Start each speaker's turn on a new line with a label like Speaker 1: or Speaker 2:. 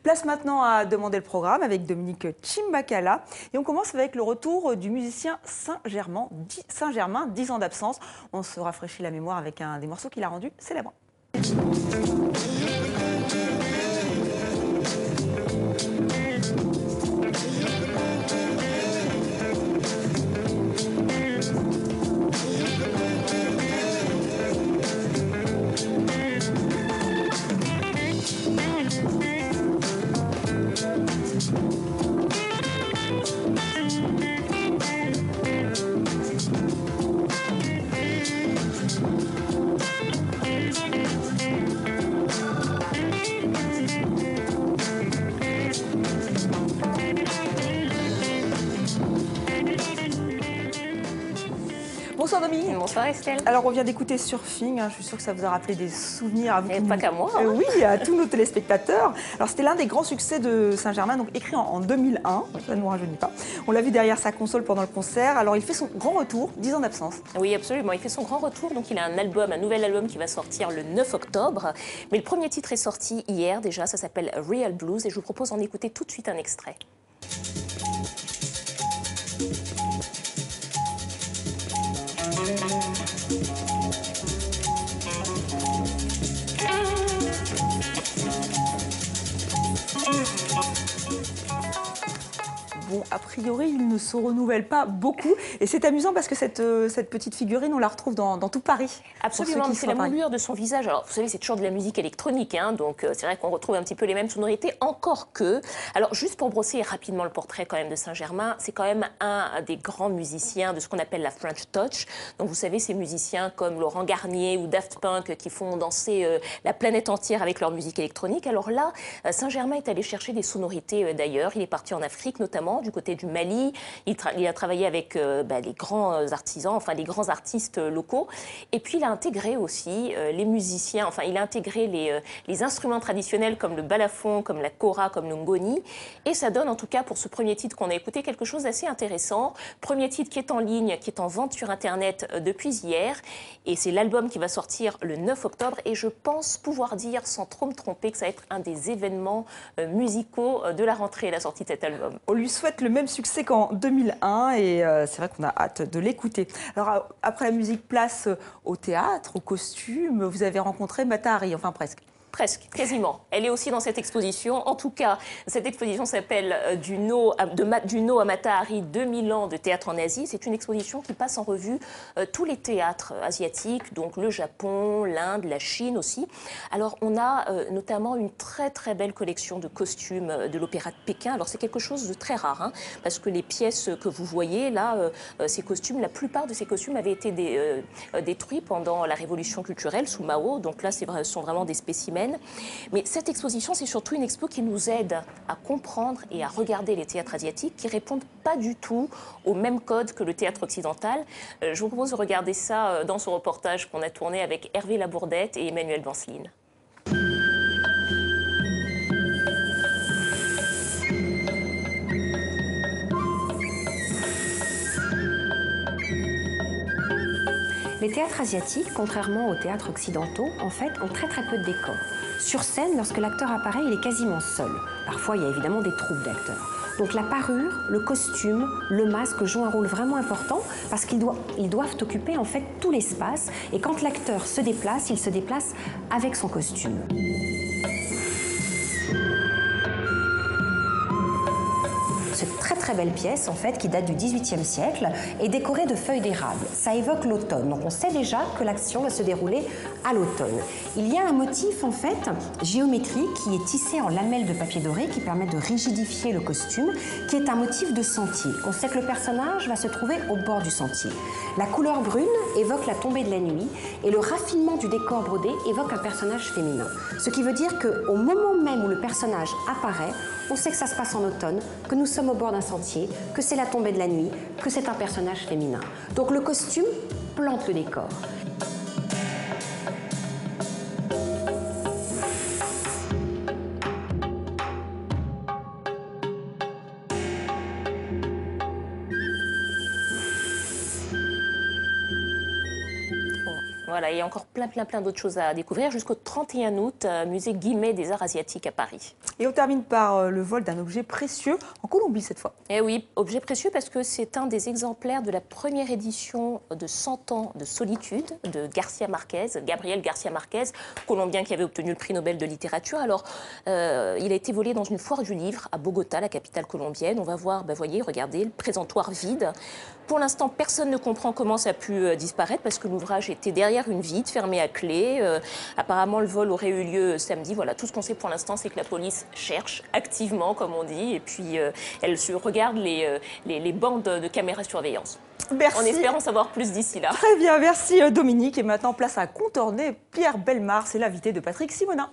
Speaker 1: Place maintenant à demander le programme avec Dominique Chimbakala. Et on commence avec le retour du musicien Saint-Germain, 10 ans d'absence. On se rafraîchit la mémoire avec un des morceaux qu'il a rendu célèbre. Bonsoir Dominique.
Speaker 2: Bonsoir Estelle.
Speaker 1: Alors on vient d'écouter Surfing, je suis sûre que ça vous a rappelé des souvenirs à vous.
Speaker 2: Et pas qu'à moi.
Speaker 1: Oui, à tous nos téléspectateurs. Alors c'était l'un des grands succès de Saint-Germain, donc écrit en 2001, ça ne nous rajeunit pas. On l'a vu derrière sa console pendant le concert, alors il fait son grand retour, 10 ans d'absence.
Speaker 2: Oui absolument, il fait son grand retour, donc il a un nouvel album qui va sortir le 9 octobre. Mais le premier titre est sorti hier déjà, ça s'appelle Real Blues et je vous propose d'en écouter tout de suite un extrait.
Speaker 1: Bon, a priori, il ne se renouvelle pas beaucoup. Et c'est amusant parce que cette petite figurine, on la retrouve dans tout Paris.
Speaker 2: Absolument, c'est la moulure de son visage. Alors, vous savez, c'est toujours de la musique électronique, hein, donc c'est vrai qu'on retrouve un petit peu les mêmes sonorités, encore que. Alors, juste pour brosser rapidement le portrait quand même de Saint-Germain, c'est quand même un des grands musiciens de ce qu'on appelle la French Touch. Donc, vous savez, ces musiciens comme Laurent Garnier ou Daft Punk qui font danser la planète entière avec leur musique électronique. Alors là, Saint-Germain est allé chercher des sonorités d'ailleurs. Il est parti en Afrique notamment, du côté du Mali. Il a travaillé avec les grands artisans, enfin les grands artistes locaux. Et puis il a intégré aussi les musiciens, enfin il a intégré les instruments traditionnels comme le balafon, comme la kora, comme le ngoni. Et ça donne en tout cas pour ce premier titre qu'on a écouté quelque chose d'assez intéressant. Premier titre qui est en ligne, qui est en vente sur Internet depuis hier. Et c'est l'album qui va sortir le 9 octobre. Et je pense pouvoir dire, sans trop me tromper, que ça va être un des événements musicaux de la rentrée, la sortie de cet album.
Speaker 1: On lui souhaite le même succès qu'en 2001 et c'est vrai qu'on a hâte de l'écouter. Alors après la musique, place au théâtre, au costume. Vous avez rencontré Mata Hari, enfin presque.
Speaker 2: Presque, quasiment. Elle est aussi dans cette exposition. En tout cas, cette exposition s'appelle du No à Mata Hari, 2000 ans de théâtre en Asie. C'est une exposition qui passe en revue tous les théâtres asiatiques, donc le Japon, l'Inde, la Chine aussi. Alors, on a notamment une très très belle collection de costumes de l'Opéra de Pékin. Alors, c'est quelque chose de très rare, hein, parce que les pièces que vous voyez là, ces costumes, la plupart de ces costumes avaient été détruits pendant la Révolution culturelle sous Mao. Donc là, ce sont vraiment des spécimens. Mais cette exposition, c'est surtout une expo qui nous aide à comprendre et à regarder les théâtres asiatiques qui répondent pas du tout au même code que le théâtre occidental. Je vous propose de regarder ça dans ce reportage qu'on a tourné avec Hervé Labourdette et Emmanuel Banceline.
Speaker 3: Les théâtres asiatiques, contrairement aux théâtres occidentaux, en fait, ont très peu de décors. Sur scène, lorsque l'acteur apparaît, il est quasiment seul. Parfois, il y a évidemment des troupes d'acteurs. Donc la parure, le costume, le masque jouent un rôle vraiment important parce qu'ils doivent occuper en fait tout l'espace. Et quand l'acteur se déplace, il se déplace avec son costume. Cette très belle pièce en fait qui date du XVIIIe siècle est décorée de feuilles d'érable. Ça évoque l'automne, donc on sait déjà que l'action va se dérouler à l'automne. Il y a un motif en fait géométrique qui est tissé en lamelles de papier doré qui permet de rigidifier le costume, qui est un motif de sentier. On sait que le personnage va se trouver au bord du sentier. La couleur brune évoque la tombée de la nuit et le raffinement du décor brodé évoque un personnage féminin. Ce qui veut dire qu'au moment même où le personnage apparaît, on sait que ça se passe en automne, que nous sommes au bord d'un sentier, que c'est la tombée de la nuit, que c'est un personnage féminin. Donc le costume plante le décor.
Speaker 2: Voilà, il y a encore plein d'autres choses à découvrir jusqu'au 31 août, musée Guimet des Arts Asiatiques à Paris.
Speaker 1: Et on termine par le vol d'un objet précieux en Colombie cette fois.
Speaker 2: Eh oui, objet précieux parce que c'est un des exemplaires de la première édition de 100 ans de solitude de Garcia Marquez, Gabriel Garcia Marquez, colombien qui avait obtenu le prix Nobel de littérature. Alors, il a été volé dans une foire du livre à Bogota, la capitale colombienne. On va voir, voyez, regardez, le présentoir vide. Pour l'instant, personne ne comprend comment ça a pu disparaître parce que l'ouvrage était derrière une vitre, fermée à clé. Apparemment, le vol aurait eu lieu samedi. Voilà, tout ce qu'on sait pour l'instant, c'est que la police cherche activement, comme on dit, et puis elle regarde les bandes de caméras de surveillance.
Speaker 1: Merci.
Speaker 2: En espérant savoir plus d'ici là.
Speaker 1: Très bien, merci Dominique. Et maintenant, place à contourner Pierre Bellemare, c'est l'invité de Patrick Simonin.